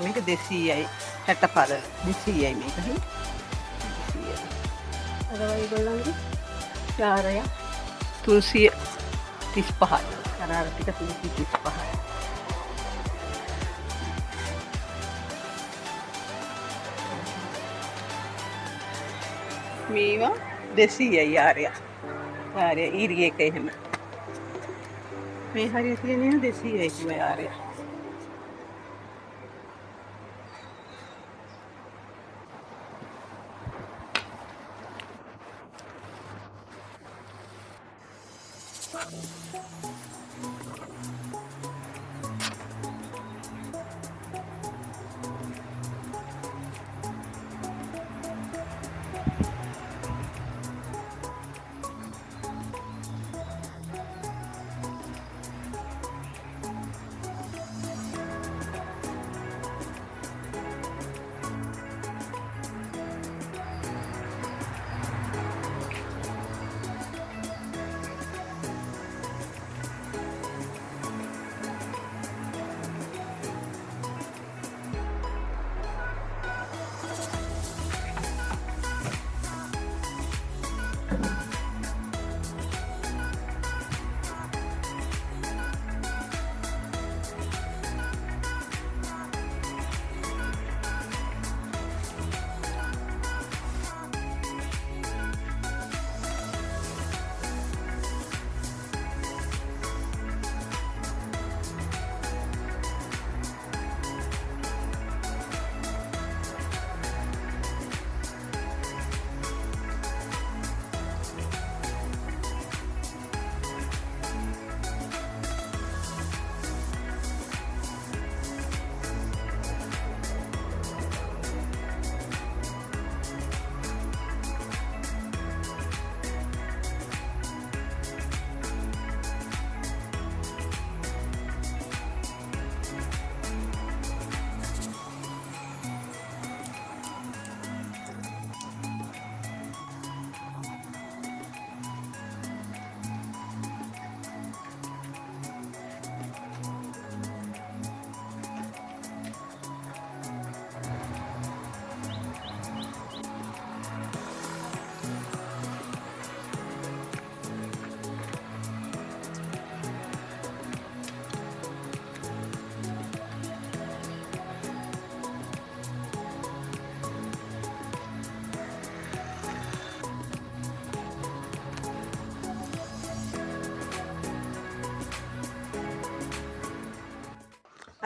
මේක 200යි 60 පළ 200යි මේක හරි 200යි අර ඔයගොල්ලන්ගේ යාරය 335යි අර ටික 335යි මේවා 200යි යාරය ඊරිය එක එහෙම මේ හරිය තියෙන්නේ 200යි කිව්ව යාරය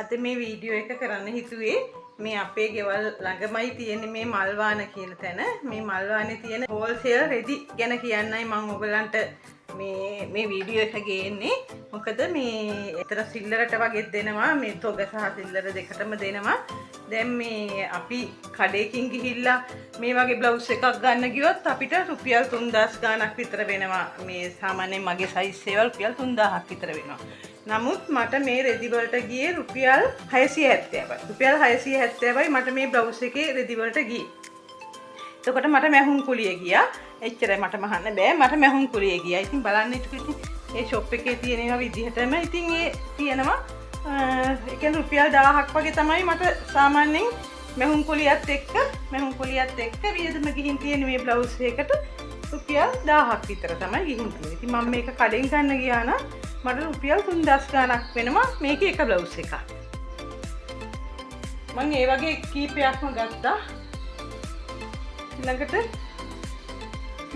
අද මේ වීඩියෝ එක කරන්න හිතුවේ මේ අපේ ගෙවල් ළඟමයි තියෙන මේ මල්වාන කියන තැන මේ මල්වානේ තියෙන හෝල්සේල් රෙදි ගැන කියන්නයි මම ඔයගලන්ට මේ වීඩියෝ එක ගේන්නේ මොකද මේ එතන සිල්ලරට වගේ දෙනවා මේ තොග සහ සිල්ලර දෙකටම දෙනවා දැන් මේ අපි කඩේකින් ගිහිල්ලා මේ වගේ බ්ලවුස් එකක් ගන්න ගියොත් අපිට රුපියල් 3000 ගාණක් විතර වෙනවා මේ සාමාන්‍යයෙන් මගේ සයිස් ඒවල් රුපියල් 3000ක් විතර වෙනවා නමුත් මට මේ රෙදි වලට ගියේ රුපියල් 670යි. රුපියල් 670යි මට මේ බ්ලවුස් එකේ රෙදි වලට ගියේ. එතකොට මට මැහුම් කුලිය ගියා. එච්චරයි මට මහන්න බෑ. මට මැහුම් කුලිය ගියා. ඉතින් බලන්න ඉතින් මේ ෂොප් එකේ තියෙන ඒවා විදිහටම ඉතින් ඒ තියෙනවා ඒ කියන්නේ රුපියල් 1000ක් වගේ තමයි මට සාමාන්‍යයෙන් මැහුම් කුලියත් එක්ක වියදම ගිහින් තියෙන මේ බ්ලවුස් එකකට රුපියල් 1000ක් විතර තමයි ගිහින් තියෙන්නේ. ඉතින් මම මේක කඩෙන් ගන්න ගියා නම් මට රුපියල් 3000 ගාණක් වෙනවා මේකේ එක බ්ලවුස් එකක්. මම ඒ වගේ කීපයක්ම ගත්තා. ඊළඟට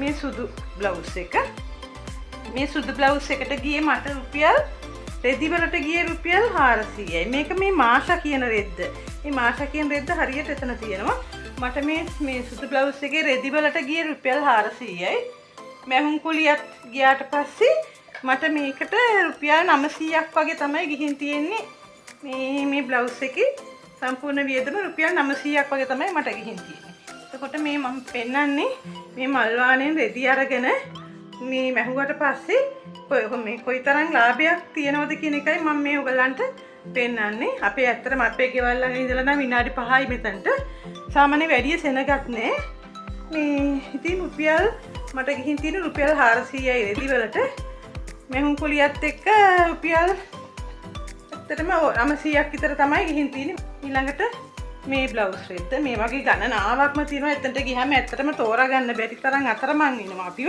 මේ සුදු බ්ලවුස් එක. මේ සුදු බ්ලවුස් එකට ගියේ මට රුපියල් රෙදි වලට ගියේ රුපියල් 400යි. මේක මේ මාෂා කියන රෙද්ද. මේ මාෂා කියන රෙද්ද හරියට එතන තියෙනවා. මට මේ සුදු බ්ලවුස් එකේ රෙදි වලට ගියේ රුපියල් 400යි. මැහුම් කුලියත් ගියාට පස්සේ මට මේකට රුපියල් 900ක් වගේ තමයි ගිහින් තියෙන්නේ මේ බ්ලවුස් එකේ සම්පූර්ණ වියදම රුපියල් 900ක් වගේ තමයි මට ගිහින් තියෙන්නේ. එතකොට මේ මම පෙන්නන්නේ මේ මල්වාණයෙන් රෙදි අරගෙන මේ මැහුවට පස්සේ මේ කොයිතරම් ලාභයක් තියෙනවද කියන එකයි මම මේ ඔයගලන්ට පෙන්නන්නේ. අපේ ඇත්තටම අපේ ගෙවල් ළඟ ඉඳලා නම් විනාඩි 5යි මෙතනට. සාමාන්‍ය වැඩි සෙනගක් නෑ. මේ ඉතින් රුපියල් මට ගිහින් තියෙන රුපියල් 400යි රෙදි වලට. මැහුම් කුලියත් එක්ක රුපියල් ඇත්තටම 900ක් විතර තමයි ගිහින් තියෙන්නේ. ඊළඟට මේ බ්ලවුස් රෙද්ද මේ වගේ ගණනාවක්ම තියෙනවා. එතනට ගියාම ඇත්තටම තෝරාගන්න බැරි තරම් අතරමං වෙනවා අපිව.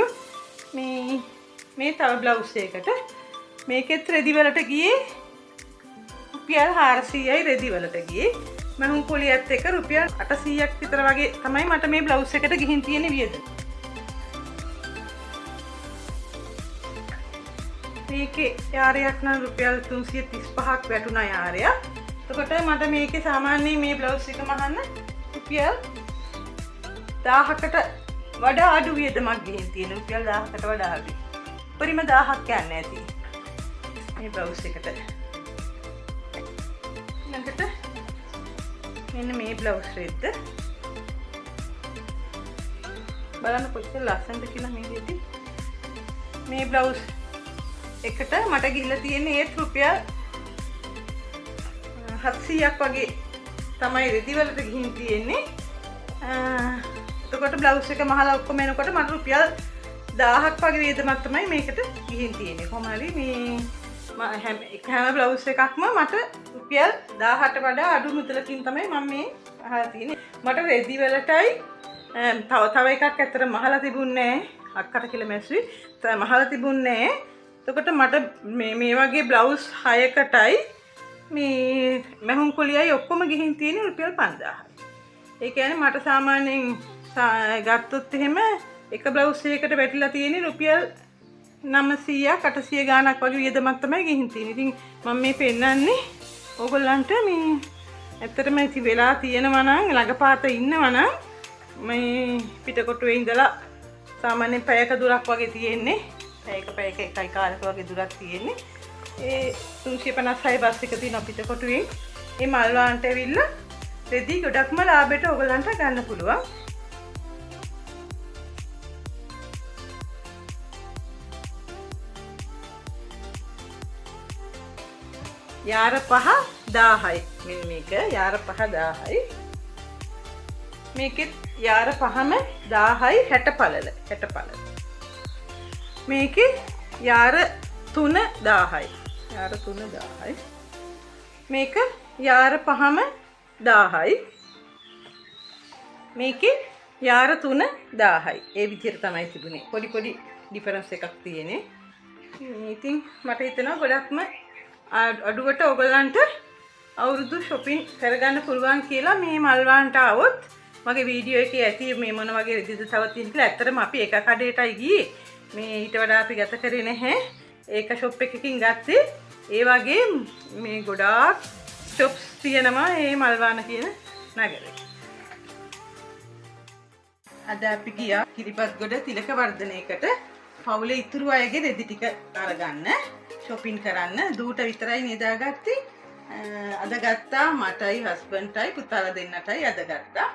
මේ තව බ්ලවුස් එකකට මේකෙත් රෙදි වලට ගියේ රුපියල් 400යි රෙදි වලට ගියේ. මහුම් පොලියත් එක රුපියල් 800ක් විතර වගේ තමයි මට මේ බ්ලවුස් එකට ගිහින් තියෙන වියදම. මේකේ යාරයක් නම් රුපියල් 335ක් වැටුණා යාරයක්. එතකොට මට මේකේ සාමාන්‍යයෙන් මේ බ්ලවුස් එක මහන්න රුපියල් 1000කට වඩා අඩු වියදමක් ගිහින් තියෙන. රුපියල් 1000කට වඩා අඩුයි. පරිම 1000ක් යන්නේ නැති මේ බ්ලවුස් එකට. ඊළඟට මෙන්න මේ බ්ලවුස් රෙද්ද බලන්න කොච්චර ලස්සනද කියලා මේ දෙටි. මේ බ්ලවුස් එකට මට ගිහිල්ලා තියෙන්නේ ඒත් රුපියල් 700ක් වගේ තමයි රෙදි වලට ගිහින් තියෙන්නේ. එතකොට බ්ලවුස් එක මහලා ඔක්කොම එනකොට මට රුපියල් 1000ක් වගේ වියදමක් තමයි මේකට ගිහින් තියෙන්නේ. කොහොම හරි මේ හැම බ්ලවුස් එකක්ම මට රුපියල් 1000ට වඩා අඩු මුදලකින් තමයි මම මේ අහලා තියෙන්නේ. මට රෙදි වලටයි තව එකක් ඇත්තට මහලා තිබුණේ නැහැ. අක්කට කියලා මැස්සුයි. මහලා තිබුණේ නැහැ. එතකොට මට මේ වගේ බ්ලවුස් 6කටයි මේ මහුම් කොලියයි ඔක්කොම ගිහින් තියෙන්නේ රුපියල් 5000යි. ඒ කියන්නේ මට සාමාන්‍යයෙන් ගත්තොත් එහෙම එක බ්ලවුස් එකකට වැටිලා තියෙන්නේ රුපියල් 900ක් 800 ගාණක් වගේ වියදමක් තමයි ගිහින් තියෙන්නේ. ඉතින් මම මේ පෙන්නන්නේ ඕගොල්ලන්ට මේ ඇත්තටම ඉති වෙලා තියෙනවා නම් ළඟපාත ඉන්නවා නම් මේ පිටකොටුවේ ඉඳලා සාමාන්‍යයෙන් පැයක දුරක් වගේ තියෙන්නේ. පැයක එකයි කාලක වගේ දුරක් තියෙන්නේ. ඒ 356 බස් එක තියෙන පිටකොටුවේ මේ මල්වාන්ට ඇවිල්ලා රෙදි ගොඩක්ම ලාභයට ඕගොල්ලන්ට ගන්න පුළුවන්. යාර 5 1000යි. මෙන්න මේක යාර 5 1000යි. මේකෙත් යාර 5ම 1000යි 60 පළල 60 පළල. මේකේ යාර 3 1000යි. යාර 3 1000යි. මේක යාර 5ම 1000යි. මේකේ යාර 3 1000යි. ඒ විදිහට තමයි තිබුණේ. පොඩි ඩිෆරන්ස් එකක් තියෙන්නේ. ඉතින් මට හිතෙනවා ගොඩක්ම අඩුවට ඔයගලන්ට අවුරුදු shopping කරගන්න පුළුවන් කියලා මේ මල්වාන්ට આવොත් මගේ වීඩියෝ එකේ ඇති මේ මොන වගේ රෙදිද තව තියෙන කියලා. ඇත්තටම අපි එක කඩේටයි ගියේ. මේ ඊට වඩා අපි ගත කරේ නැහැ. ඒක shop එකකින් ගත්තේ. ඒ වගේ මේ ගොඩාක් shops තියෙනවා මේ මල්වාන කියන නගරේ. අද අපි ගියා කිරිබත්ගොඩ තිලක වර්ධනයකට පවුලේ ඉතුරු අයගේ රෙදි ටික අරගන්න shopping කරන්න. දූට විතරයි නේදාගත්තේ. අද ගත්තා මටයි හස්බන්ඩ්ටයි පුතාලා දෙන්නටයි අද ගත්තා.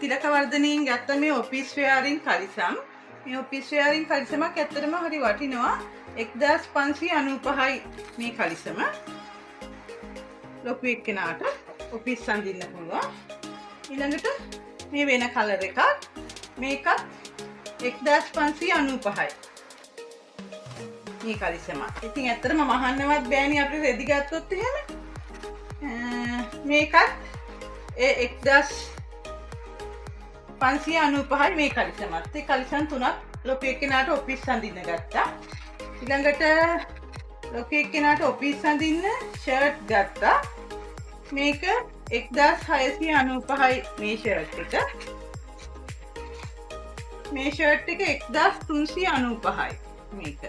තිලක වර්ධනයෙන් ගත්ත මේ ඔෆිස් වෙයාරින් කලිසම්. මේ ඔෆිස් වෙයාරින් කලිසමක් ඇත්තටම හරි වටිනවා. 1595යි මේ කලිසම. ලොකු එක්කෙනාට ඔෆිස් අඳින්න පුළුවන්. ඊළඟට මේ වෙන කලර් එකක්. මේකත් 1595යි. මේ කලිසම. ඉතින් ඇත්තටම මහන්නවත් බෑනේ අපිට රෙදි ගත්තොත් එහෙම. මේකත් 1595යි මේ කලිසමත්. ඒ කලිසම් තුනක් ලොකු එක්කෙනාට ඔෆිස් අඳින්න ගත්තා. ඊළඟට ලොකු එක්කෙනාට ඔෆිස් අඳින්න ෂර්ට් ගත්තා. මේක 1695යි මේ ෂර්ට් එක. මේ ෂර්ට් එක 1395යි මේක.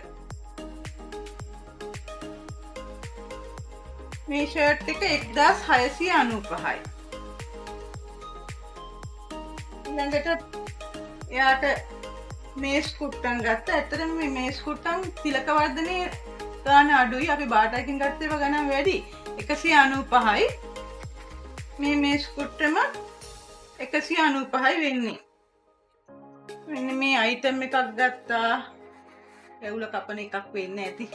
මේ ෂර්ට් එක 1695යි. ඊළඟට එයාට මේස් කුට්ටන් ගත්තා. ඇත්තටම මේ මේස් කුට්ටන් තිලක වර්ධනයේ ගාන අඩුයි. අපි බාටාකින් ගත්ත ඒවා ගණන් වැඩි. 195යි. මේ මේස් කුට්ටම 195යි වෙන්නේ. මෙන්න මේ අයිටම් එකක් ගත්තා. ඇවුල කපන එකක් වෙන්නේ ඇති.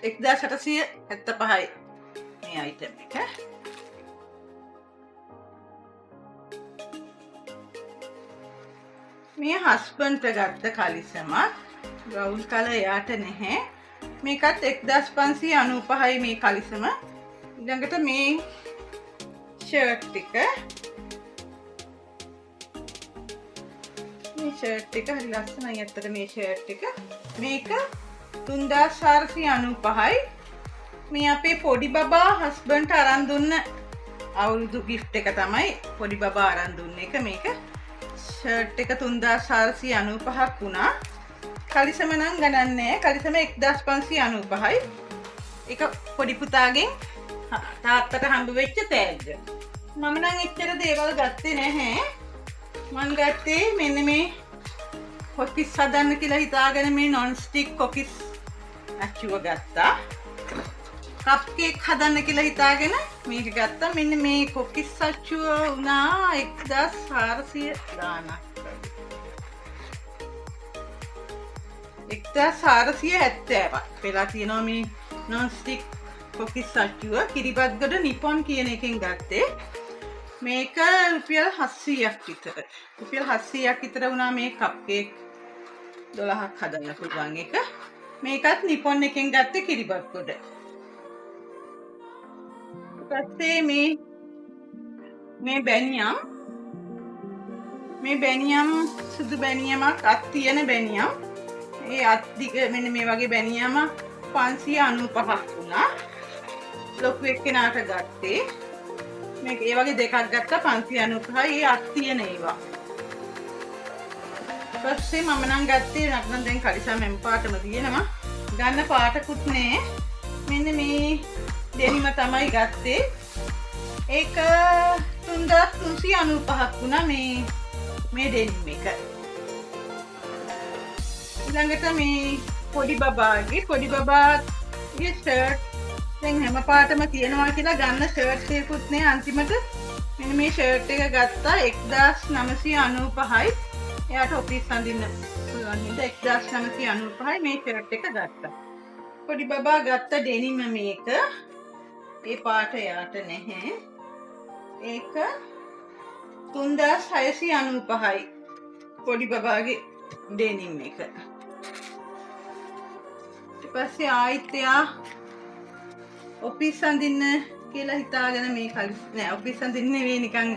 1875යි මේ අයිටම් එක. මේ හස්බන්ඩ්ට ගත්ත කලිසමක්. බ්‍රවුන් කලර් එයාට නැහැ. මේකත් 1595යි මේ කලිසම. ඊළඟට මේ ෂර්ට් එක. මේ ෂර්ට් එක හරි ලස්සනයි අත්තට මේ ෂර්ට් එක. මේක 3495යි. මේ අපේ පොඩි බබා හස්බන්ඩ්ට අරන් දුන්න අවුරුදු ගිෆ්ට් එක තමයි පොඩි බබා අරන් දුන්න එක. මේක ෂර්ට් එක 3495ක් වුණා. කලිසම නම් ගණන් නෑ. කලිසම 1595යි. ඒක පොඩි පුතාගෙන් තාත්තට හම්බ වෙච්ච තෑග්ග. මම නම් එච්චර දේවල් ගත්තේ නැහැ. මම ගත්තේ මෙන්න මේ කොකිස් හදන්න කියලා හිතාගෙන මේ non stick කොකිස් ඇච්චුව ගත්තා. කප් කේක් හදන්න කියලා හිතාගෙන මේක ගත්තා. මෙන්න මේ කොකිස් අච්චුව වුණා 1400 ගාණක්. 1470ක් වෙලා තියෙනවා මේ non stick kokis අච්චුව. Kiribathgoda Nippon කියන එකෙන් ගත්තේ. මේක රුපියල් 700ක් විතර. රුපියල් 700ක් විතර වුණා මේ කප් කේක් 12ක් හදන්න පුළුවන් එක. මේකත් නිපොන් එකෙන් ගත්තේ කිරිබත්ගොඩ. ඊපස්සේ මේ බැනියම් සුදු බැනියමක් අත් තියෙන බැනියම්. ඒ අත් දිග මෙන්න මේ වගේ බැනියම 595ක් වුණා. ලොකු එක්කෙනාට ගත්තේ. මේක ඒ වගේ දෙකක් ගත්තා 595යි. ඒ අත් තියෙන ඒවා. ඊපස්සේ මම නම් ගත්තේ නැත්නම් දැන් කලිසම් මෙම් පාටම තියෙනවා. ගන්න පාටකුත් නෑ. මෙන්න මේ දෙනිම තමයි ගත්තේ. ඒක 3395ක් වුණා මේ දෙනිම එක. ඊළඟට මේ පොඩි බබාගේ ෂර්ට් දැන් හැම පාටම තියෙනවා කියලා ගන්න ෂර්ට් එකකුත් නෑ. අන්තිමට මෙන්න මේ ෂර්ට් එක ගත්තා 1995යි. එයාට ඔෆිස් අඳින්න පුළුවන් හින්දා 1995යි මේ ෂර්ට් එක ගත්තා. පොඩි බබා ගත්ත ඩෙනිම මේක. ඒ පාට එයාට නැහැ. ඒක 3695යි පොඩි බබාගේ ඩෙනිම් එක. ඊට පස්සේ ආයිත් එයා ඔෆිස් අඳින්න කියලා හිතාගෙන මේ ඔෆිස් අඳින්න නෙවෙයි නිකන්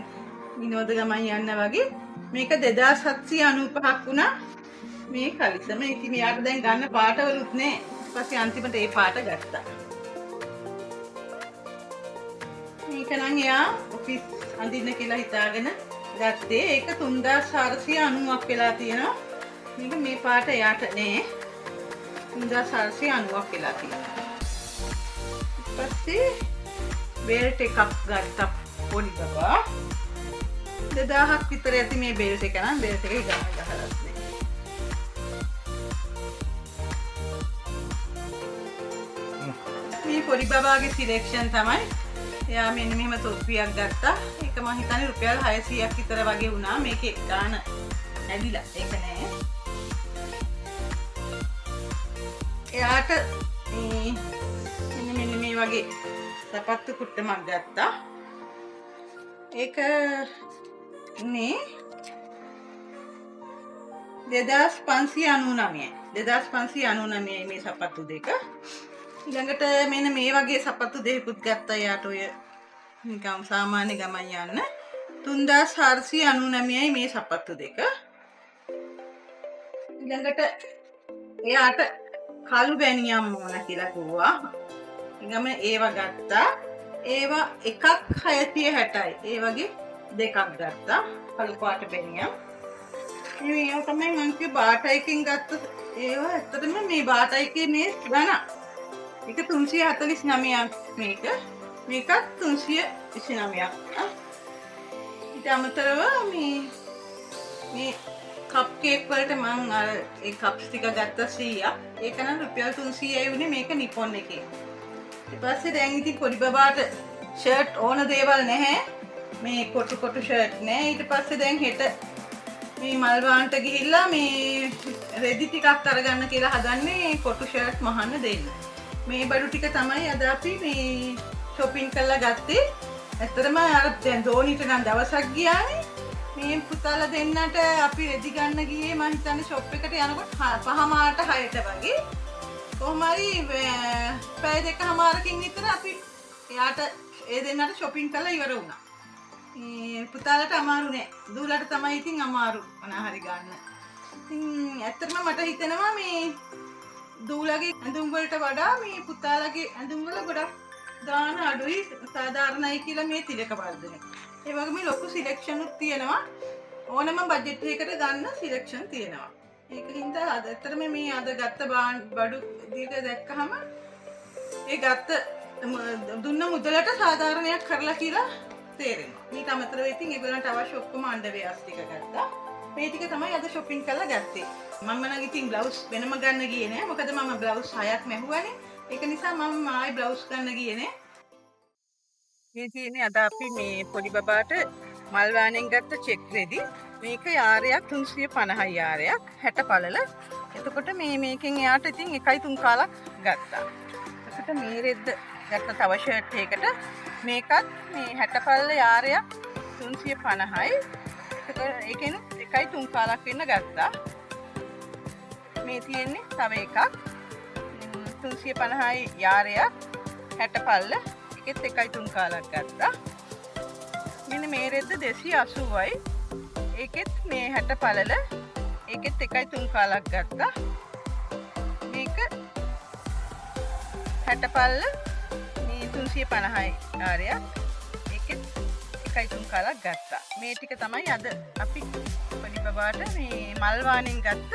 විනෝද ගමන් යන්න වගේ. මේක 2795ක් වුණා මේ කලිසම. ඉතින් මෙයාට දැන් ගන්න පාටවලුත් නෑ. ඊපස්සේ අන්තිමට ඒ පාට ගත්තා. මේක නම් එයා ඔෆිස් අඳින්න කියලා හිතාගෙන ගත්තේ. ඒක 3490ක් වෙලා තියෙනවා. මේක මේ පාට එයාට නෑ. 3490ක් වෙලා තියෙනවා. ඊපස්සේ බෙල්ට් එකක් ගත්තා පොඩි බබා. 2000ක් විතර ඇති මේ බෙල්ට් එක නම්. බෙල්ට් එකේ ගහලත් නෑ. මේ පොඩි බබාගේ සිලෙක්ෂන් තමයි. එයා මෙන්න මෙහෙම තොප්පියක් ගත්තා. ඒක මම හිතන්නේ රුපියල් 600ක් විතර වගේ වුණා. මේකේ ගාන ඇදිලා ඒක නෑ. එයාට මෙන්න මේ වගේ සපත්තු කුට්ටමක් ගත්තා. ඒක මේ 2599යි මේ සපත්තු දෙක. ඊළඟට මෙන්න මේ වගේ සපත්තු දෙකකුත් ගත්තා. යාට ඔය නිකම් සාමාන්‍ය ගමන් යන්න 3499යි මේ සපත්තු දෙක. ඊළඟට එයාට කළු බැනියම් ඕන කියලා කිව්වා. ඊගම ඒවා ගත්තා. ඒවා එකක් 660යි. ඒ වගේ දෙකක් ගත්තා. කළු පාට බැනියම්. මේවා තමයි මම කිව්ව බාටයිකින් ගත්ත ඒවා. ඇත්තටම මේ බාටයිකේ මේ ගණන් ඒක 349ක් මේක. මේකත් 329ක්. ඊට අමතරව මේ කප් කේක් වලට මම අර ඒ කප්ස් ටික ගත්ත 100ක්. ඒක නම් රුපියල් 300යි වුණේ මේක නිපොන් එකේ. ඊට පස්සේ දැන් ඉතින් පොඩි බබාට ෂර්ට් ඕන දේවල් නැහැ. මේ කොටු ෂර්ට් නෑ. ඊට පස්සේ දැන් හෙට මේ මල්වාන්ට ගිහිල්ලා මේ රෙදි ටිකක් අරගන්න කියලා හදන්නේ කොටු ෂර්ට් මහන්න දෙන්න. මේ බඩු ටික තමයි අද අපි මේ shopping කරලා ගත්තේ. ඇත්තටම අර දැන් දෝනිට නම් දවසක් ගියානේ. මේ පුතාලා දෙන්නට අපි රෙදි ගන්න ගියේ මම හිතන්නේ shop එකට යනකොට 5 මාට 6ට වගේ. කොහොම හරි පැය දෙකමාරකින් විතර අපි එයාට ඒ දෙන්නට shopping කරලා ඉවර වුණා. පුතාලට අමාරු නෑ. දූලට තමයි ඉතින් අමාරු මොනවා හරි ගන්න. ඉතින් ඇත්තටම මට හිතෙනවා මේ දූලගේ ඇඳුම් වලට වඩා මේ පුතාලගේ ඇඳුම් වල ගොඩක් දාන අඩුයි සාධාරණයි කියලා මේ තිලක වර්ධනේ. ඒ වගේම ලොකු සිලෙක්ෂන් උත් තියෙනවා. ඕනම බජට් එකකට ගන්න සිලෙක්ෂන් තියෙනවා. ඒකින්ද අද ඇත්තටම මේ අද ගත්ත බඩු දීක දැක්කහම ඒ ගත්ත දුන්න මුදලට සාධාරණයක් කරලා කියලා තේරෙනවා. ඊට අමතරව ඉතින් ඒගොල්ලන්ට අවශ්‍ය ඔක්කොම අන්ඩර්වෙයර්ස් ටික ගත්තා. මේ ටික තමයි අද shopping කරලා ගත්තේ. මම නම් ඉතින් බ්ලවුස් වෙනම ගන්න ගියේ නෑ. මොකද මම බ්ලවුස් 6ක් මැහුවානේ. ඒක නිසා මම ආයි බ්ලවුස් ගන්න ගියේ නෑ. මේ තියෙන්නේ අද අපි මේ පොඩි බබාට මල් වාණෙන් ගත්ත චෙක් රෙදි. මේක යාරයක් 350යි යාරයක් 60 පළල. එතකොට මේකෙන් එයාට ඉතින් 1.3 කාලක් ගත්තා. එතකොට මේ රෙද්ද ගත්ත තව ෂර්ට් එකකට මේකත් මේ 60 පළල යාරයක් 350යි. ඒකෙන් 1.3 කාලක් වෙන්න ගත්තා. මේ තියෙන්නේ තව එකක් 350යි යාරයක් 60 පළල ඒකෙත් 1.3 කාලක් ගත්තා. මෙන්න මේ රෙද්ද 280යි. ඒකෙත් මේ 60 පළල ඒකෙත් 1.3 කාලක් ගත්තා. මේක 60 පළල මේ 350යි යාරයක් ඒකෙත් 1.3 කාලක් ගත්තා. මේ ටික තමයි අද අපි පොඩි බබාට මේ මල් වාණෙන් ගත්ත